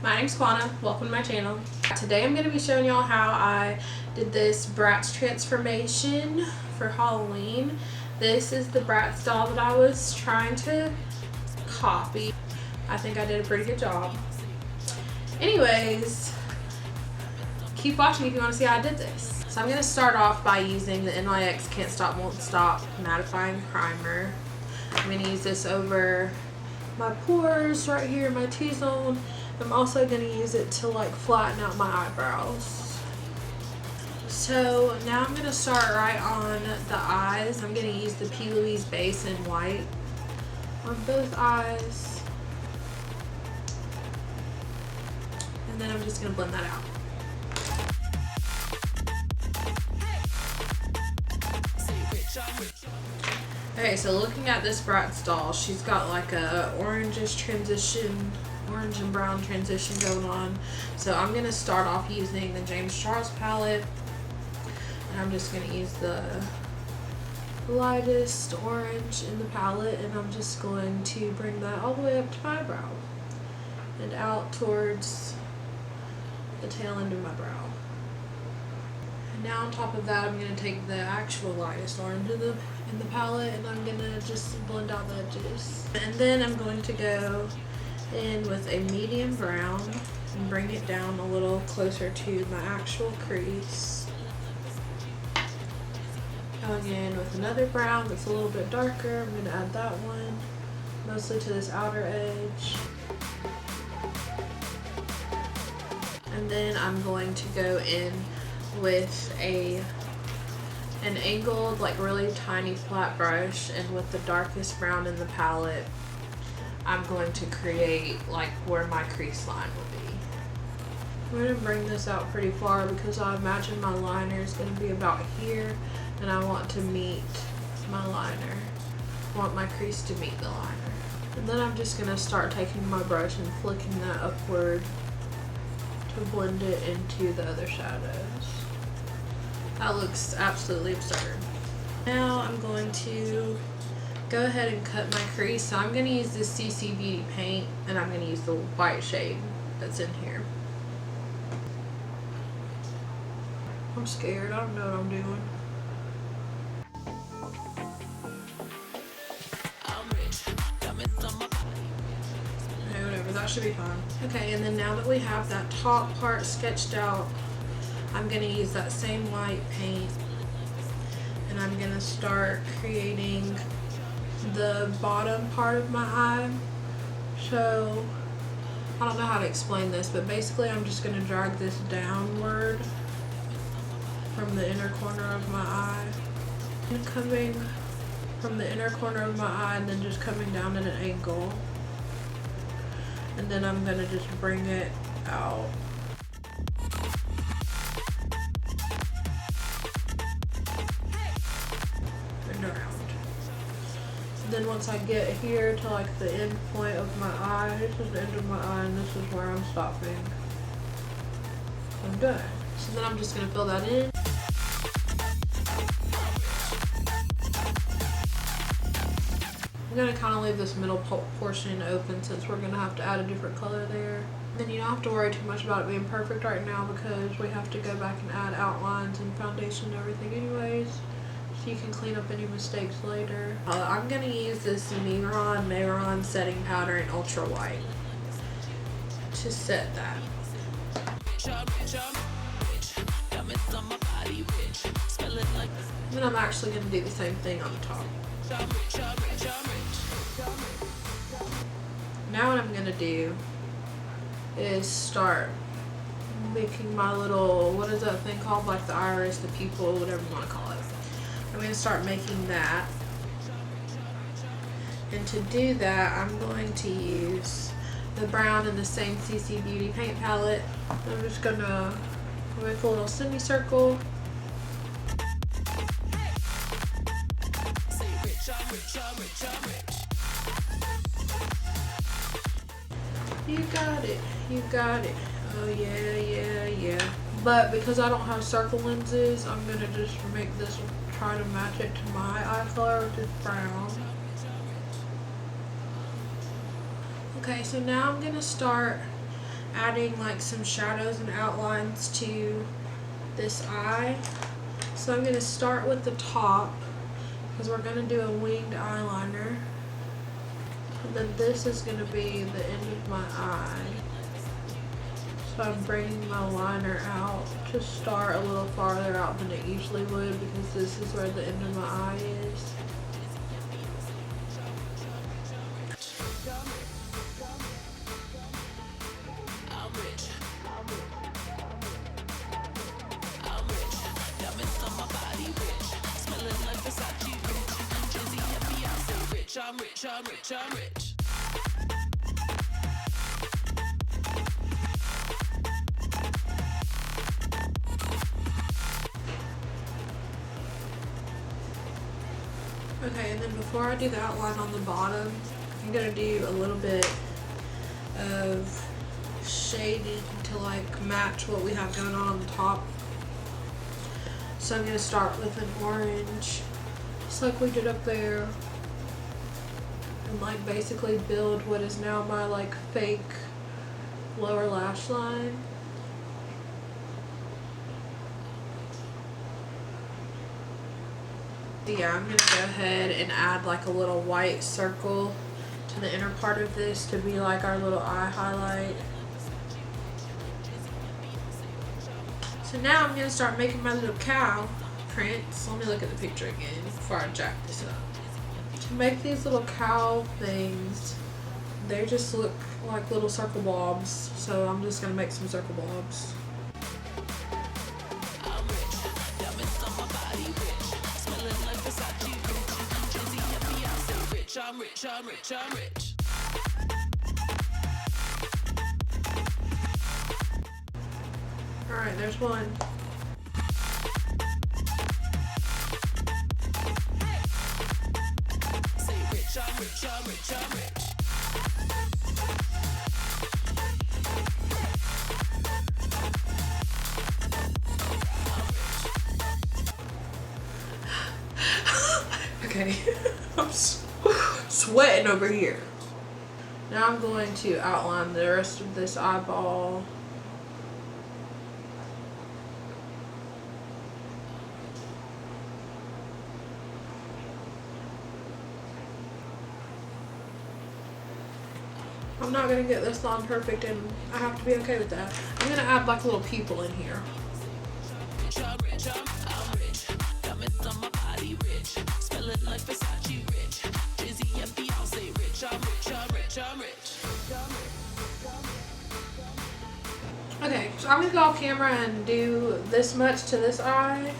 My name's Kwana. Welcome to my channel. Today I'm going to be showing y'all how I did this Bratz transformation for Halloween. This is the Bratz doll that I was trying to copy. I think I did a pretty good job. Anyways, keep watching if you want to see how I did this. So I'm going to start off by using the NYX Can't Stop Won't Stop mattifying primer. I'm going to use this over my pores right here in my T-zone. I'm also going to use it to like flatten out my eyebrows. So now I'm going to start right on the eyes. I'm going to use the P. Louise base in white on both eyes. And then I'm just going to blend that out. Okay, so looking at this Bratz doll, she's got like a orange and brown transition going on. So I'm going to start off using the James Charles palette. And I'm just going to use the lightest orange in the palette. And I'm just going to bring that all the way up to my brow. And out towards the tail end of my brow. And now on top of that, I'm going to take the actual lightest orange in the palette. And I'm going to just blend out the edges. And then I'm going to go in with a medium brown and bring it down a little closer to my actual crease. Going in with another brown that's a little bit darker. I'm going to add that one mostly to this outer edge. And then I'm going to go in with an angled, like really tiny flat brush, and with the darkest brown in the palette, I'm going to create like where my crease line will be. I'm going to bring this out pretty far because I imagine my liner is going to be about here, and I want to meet my liner. I want my crease to meet the liner. And then I'm just going to start taking my brush and flicking that upward to blend it into the other shadows. That looks absolutely absurd. Now I'm going to go ahead and cut my crease. So I'm going to use this CC Beauty paint, and I'm going to use the white shade that's in here. I'm scared. I don't know what I'm doing. Okay, whatever. That should be fine. Okay, and then now that we have that top part sketched out, I'm going to use that same white paint, and I'm going to start creating the bottom part of my eye. So I don't know how to explain this, but basically I'm just going to drag this downward from the inner corner of my eye, and coming from the inner corner of my eye and then just coming down at an angle, and then I'm going to just bring it out. Around. Then once I get here to like the end point of my eye, this is the end of my eye, and this is where I'm stopping. I'm done. So then I'm just going to fill that in. I'm going to kind of leave this middle portion open since we're going to have to add a different color there. Then you don't have to worry too much about it being perfect right now because we have to go back and add outlines and foundation and everything anyways. So you can clean up any mistakes later. I'm going to use this Mehron setting powder in ultra white to set that. Then I'm actually going to do the same thing on the top. Now what I'm going to do is start making my little, what is that thing called? Like the iris, the pupil, whatever you want to call it. I'm going to start making that, and to do that I'm going to use the brown in the same CC Beauty paint palette. I'm just going to make a little semicircle. You got it, you got it. Oh yeah, yeah, yeah. But because I don't have circle lenses, I'm going to just make this, try to match it to my eye color, which is brown. Okay, so now I'm going to start adding like some shadows and outlines to this eye. So I'm going to start with the top because we're going to do a winged eyeliner. And then this is going to be the end of my eye. So I'm bringing my liner out to start a little farther out than it usually would because this is where the end of my eye is. I'm rich, I'm rich, I'm rich. Okay, and then before I do the outline on the bottom, I'm going to do a little bit of shading to like match what we have going on the top. So I'm going to start with an orange, just like we did up there. And like basically build what is now my like fake lower lash line. Yeah, I'm gonna go ahead and add like a little white circle to the inner part of this to be like our little eye highlight. So now I'm gonna start making my little cow prints. Let me look at the picture again before I jack this up. To make these little cow things, they just look like little circle blobs, so I'm just gonna make some circle blobs. I'm rich, I'm rich, I'm rich. Alright, there's one. Say rich, I'm rich, I'm rich, I'm rich. Okay, I'm sweating over here. Now I'm going to outline the rest of this eyeball. I'm not going to get this line perfect and I have to be okay with that. I'm going to add like a little pupil in here. I'm rich, I'm rich. Diamonds on my body, rich. Smelling like Versace, rich. Drizzy and Beyonce, rich. I'm rich, I'm rich, I'm rich. Okay, so I'm going to go off camera and do this much to this eye.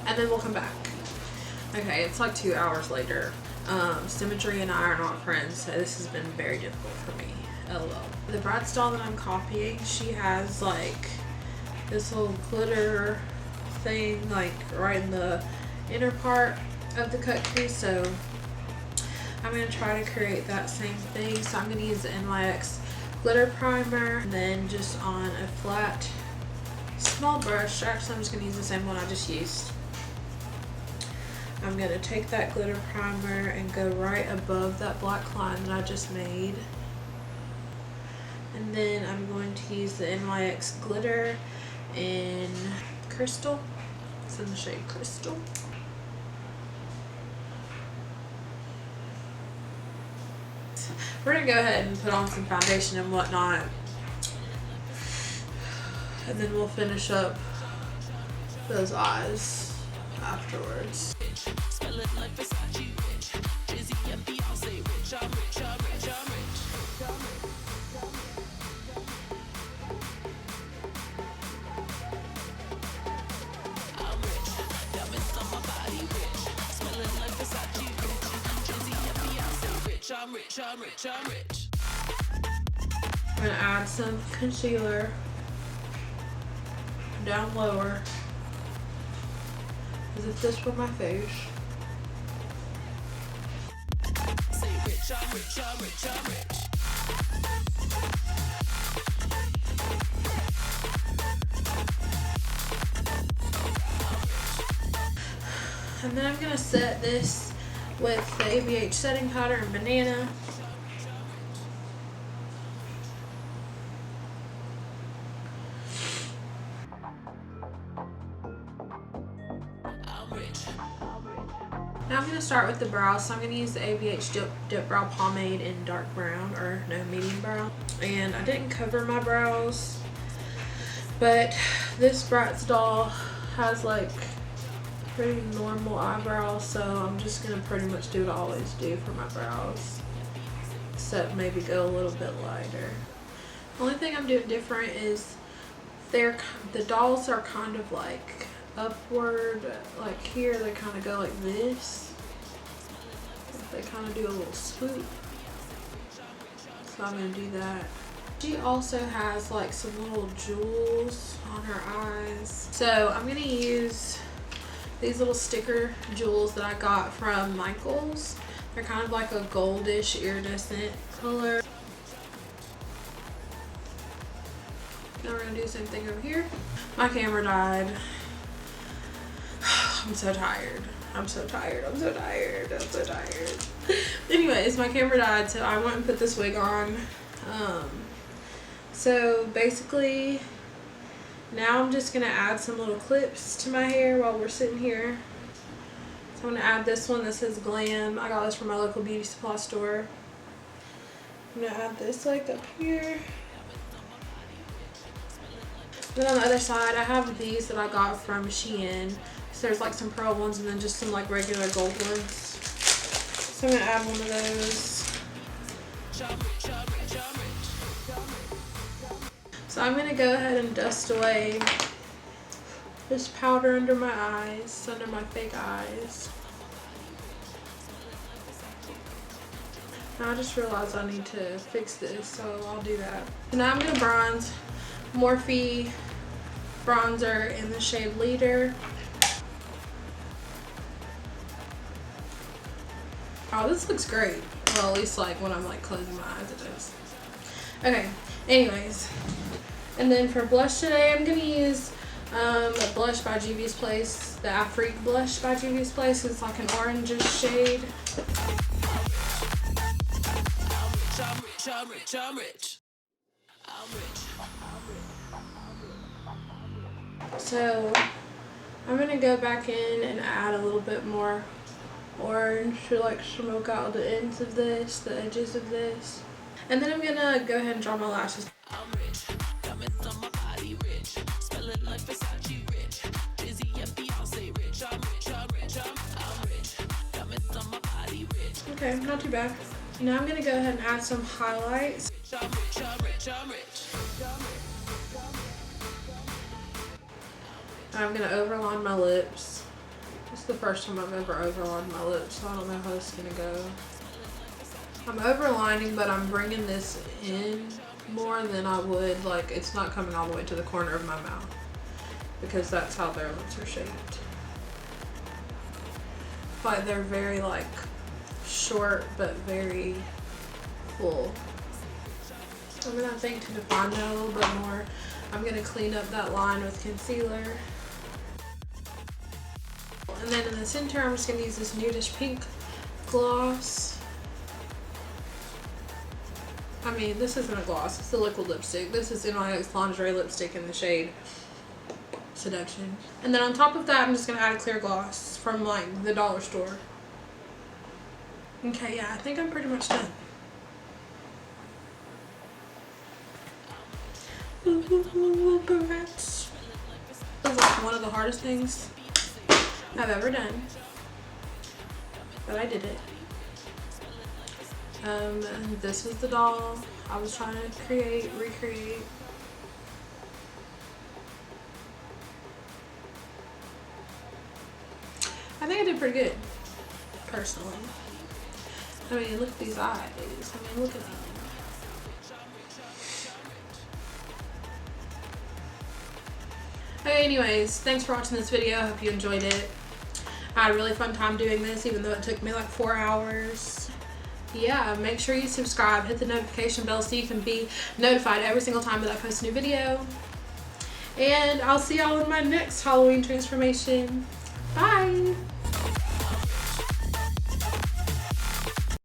And then we'll come back. Okay, it's like 2 hours later. Symmetry and I are not friends, so this has been very difficult for me. LOL. The Bratz doll that I'm copying, she has like this little glitter thing like right in the inner part of the cut crease, so I'm going to try to create that same thing. So I'm going to use the NYX glitter primer and then just on a flat small brush. Actually, I'm just going to use the same one I just used. I'm going to take that glitter primer and go right above that black line that I just made. And then I'm going to use the NYX glitter in Crystal. It's in the shade Crystal. We're going to go ahead and put on some foundation and whatnot. And then we'll finish up those eyes afterwards. Smelling like Versace, rich. Drizzy and Beyonce, rich. I'm rich, I'm rich, I'm rich. I'm rich. Diamonds on my body, rich. Smelling like Versace, rich. Drizzy and Beyonce, rich. I'm rich, I'm rich, I'm rich. I'm going to add some concealer down lower as if this were my face. Say rich, I'm rich, I'm rich, I'm rich. And then I'm going to set this with the ABH setting powder and banana. Now I'm going to start with the brows. So I'm going to use the ABH Dip Brow Pomade in dark brown, or no, medium brown. And I didn't cover my brows, but this Bratz Doll has like pretty normal eyebrows, so I'm just going to pretty much do what I always do for my brows, except maybe go a little bit lighter. The only thing I'm doing different is the dolls are kind of like upward, like here they kind of go like this. They kind of do a little swoop, so I'm going to do that. She also has like some little jewels on her eyes, so I'm going to use these little sticker jewels that I got from Michael's. They're kind of like a goldish iridescent color. Now we're going to do the same thing over here. My camera died. I'm so tired. I'm so tired. I'm so tired. I'm so tired. Anyways, my camera died, so I went and put this wig on. So basically, now I'm just going to add some little clips to my hair while we're sitting here. So I'm going to add this one that says Glam. I got this from my local beauty supply store. I'm going to add this like up here. Then on the other side, I have these that I got from Shein. So there's like some pearl ones and then just some like regular gold ones. So I'm going to add one of those. So I'm going to go ahead and dust away this powder under my eyes, under my fake eyes. Now I just realized I need to fix this, so I'll do that. So now I'm going to bronze Morphe bronzer in the shade Leader. Oh, this looks great. Well, at least like when I'm like closing my eyes, it does. Okay, anyways. And then for blush today, I'm going to use a blush by Juvia's Place, the Afrique blush by Juvia's Place. It's like an orangish shade. So I'm going to go back in and add a little bit more orange to like smoke out the ends of this, the edges of this. And then I'm going to go ahead and draw my lashes. Okay, not too bad. Now I'm going to go ahead and add some highlights. I'm going to overline my lips. This is the first time I've ever overlined my lips, so I don't know how this is going to go. I'm overlining, but I'm bringing this in more than I would, like it's not coming all the way to the corner of my mouth, because that's how their lips are shaped. But they're very like short but very full. I'm gonna think to define that a little bit more. I'm gonna clean up that line with concealer. And then in the center, I'm just gonna use this nudish pink gloss. I mean, this isn't a gloss, it's a liquid lipstick. This is NYX Lingerie lipstick in the shade Seduction. And then on top of that, I'm just gonna add a clear gloss from like the dollar store. Okay, yeah, I think I'm pretty much done. Bratz. This is like one of the hardest things I've ever done, but I did it. And this was the doll I was trying to recreate. I think I did pretty good, personally. I mean, look at these eyes. I mean, look at them. Okay, anyways, thanks for watching this video. I hope you enjoyed it. I had a really fun time doing this, even though it took me like 4 hours. Yeah, make sure you subscribe, hit the notification bell so you can be notified every single time that I post a new video. And I'll see y'all in my next Halloween transformation. Bye!